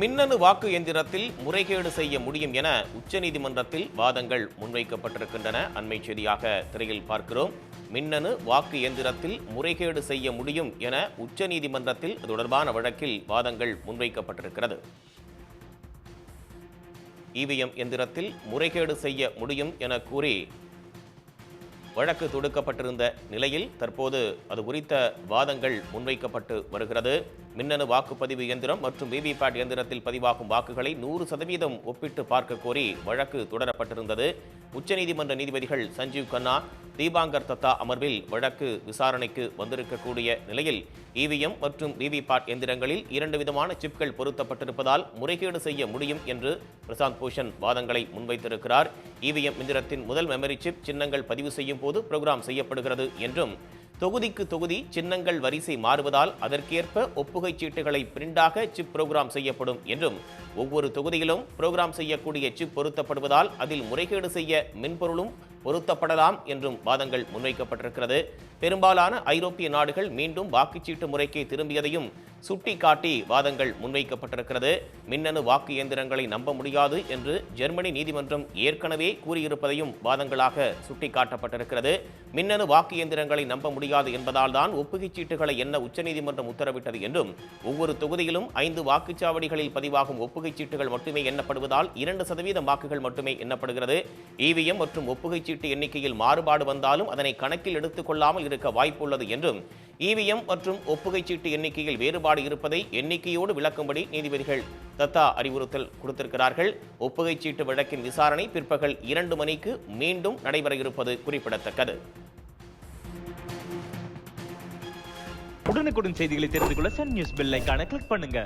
மின்னணு வாக்கு எந்திரத்தில் முறைகேடு செய்ய முடியும் என உச்சநீதிமன்றத்தில் வாதங்கள் முன்வைக்கப்பட்டிருக்கின்றன. அண்மை செய்தியாக திரையில் பார்க்கிறோம். மின்னணு வாக்கு எந்திரத்தில் முறைகேடு செய்ய முடியும் என உச்சநீதிமன்றத்தில் தொடர்பான வழக்கில் வாதங்கள் முன்வைக்கப்பட்டிருக்கிறது. இவிஎம் எந்திரத்தில் முறைகேடு செய்ய முடியும் என கூறி வழக்கு தொடுக்கப்பட்டிருந்த நிலையில் தற்போது அது குறித்த வாதங்கள் முன்வைக்கப்பட்டு வருகிறது. மின்னணு வாக்குப்பதிவு இயந்திரம் மற்றும் விவிபேட் இயந்திரத்தில் பதிவாகும் வாக்குகளை 100% ஒப்பிட்டு பார்க்க கோரி வழக்கு தொடரப்பட்டிருந்தது. உச்சநீதிமன்ற நீதிபதிகள் சஞ்சீவ் கண்ணா, தீபாங்கர் தத்தா அமர்வில் வழக்கு விசாரணைக்கு வந்திருக்கக்கூடிய நிலையில் இவிஎம் மற்றும் விவிபேட் எந்திரங்களில் 2 விதமான சிப்கள் பொருத்தப்பட்டிருப்பதால் முறைகேடு செய்ய முடியும் என்று பிரசாந்த் பூஷன் வாதங்களை முன்வைத்திருக்கிறார். இவிஎம் எந்திரத்தின் முதல் மெமரி சிப் சின்னங்கள் பதிவு செய்யும் போது புரோகிராம் செய்யப்படுகிறது என்றும், தொகுதிக்கு தொகுதி சின்னங்கள் வரிசை மாறுவதால் அதற்கேற்ப ஒப்புகை சீட்டுகளை பிரிண்டாக சிப் புரோகிராம் செய்யப்படும் என்றும், ஒவ்வொரு தொகுதியிலும் புரோகிராம் செய்யக்கூடிய சிப் பொருத்தப்படுவதால் அதில் முறைகேடு செய்ய மென்பொருளும் பொருத்தப்படலாம் என்றும் வாதங்கள் முன்வைக்கப்பட்டிருக்கிறது. பெரும்பாலான ஐரோப்பிய நாடுகள் மீண்டும் வாக்குச்சீட்டு முறைக்கே திரும்பியதையும் சுட்டிக்காட்டி வாதங்கள் முன்வைக்கப்பட்டிருக்கிறது. மின்னணு வாக்கு இயந்திரங்களை நம்ப முடியாது என்று ஜெர்மனி நீதிமன்றம் ஏற்கனவே கூறியிருப்பதையும் வாதங்களாக சுட்டிக்காட்டப்பட்டிருக்கிறது. மின்னணு வாக்கு இயந்திரங்களை நம்ப முடியாது என்பதால் தான் ஒப்புகைச் சீட்டுகளை எண்ண உச்சநீதிமன்றம் உத்தரவிட்டது என்றும், ஒவ்வொரு தொகுதியிலும் 5 வாக்குச்சாவடிகளில் பதிவாகும் ஒப்புகைச் சீட்டுகள் மட்டுமே எண்ணப்படுவதால் 2% வாக்குகள் மட்டுமே எண்ணப்படுகிறது. இவிஎம் மற்றும் ஒப்புகைச் சீட்டு எண்ணிக்கையில் மாறுபாடு வந்தாலும் அதனை கணக்கில் எடுத்துக் கொள்ளாமல் இருக்க வாய்ப்புள்ளது என்றும், இவிஎம் மற்றும் ஒப்புகைச் சீட்டு எண்ணிக்கையில் வேறுபாடு இருப்பதை எண்ணிக்கையோடு விளக்கும்படி நீதிபதிகள் தத்தா அறிவுறுத்தல் கொடுத்திருக்கிறார்கள். ஒப்புகைச் சீட்டு வழக்கின் விசாரணை பிற்பகல் 2 மணிக்கு மீண்டும் நடைபெற இருப்பது குறிப்பிடத்தக்கது. உடனுக்குடன் செய்திகளை தெரிந்து கொள்ள சன் நியூஸ் பெல் ஐகானை கிளிக் பண்ணுங்க.